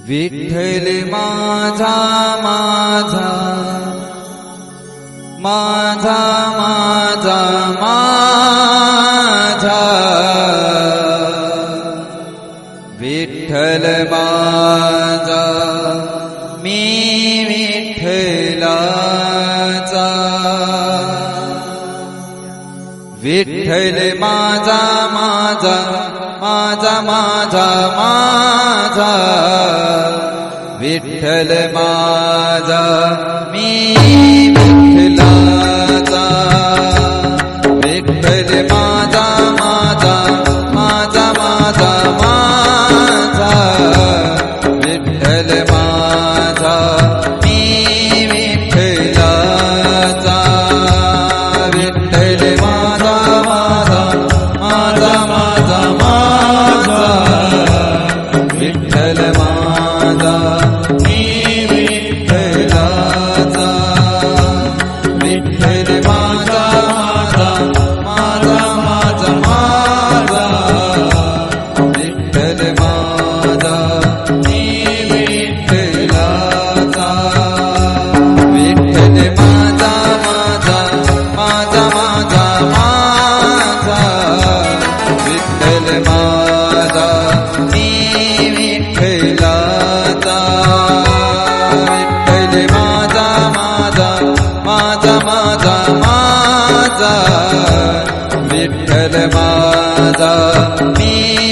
विठ्ठल माझा माझा माझा माझा माझा विठ्ठल माझा मी विठ्ठलाचा विठ्ठल माझा माझा माझा माझा माझा विठ्ठल माझा मी विठ्ठलाचा विठ्ठल माझा माझा माझा माझा माझा विठ्ठल माझा मी विठ्ठलाचा विठ्ठल माझा माझा माझा माझा माझा विठ्ठल माझा मी विठ्ठलाचा विठ्ठल माझा माझा माझा माझा विठ्ठल माझा मी विठ्ठलाचा विठ्ठल माझा माझा माझा माझा विठ्ठल माझा मी विठ्ठलाचा विठ्ठल माझा माझा माझा माझा विठ्ठल माझा मी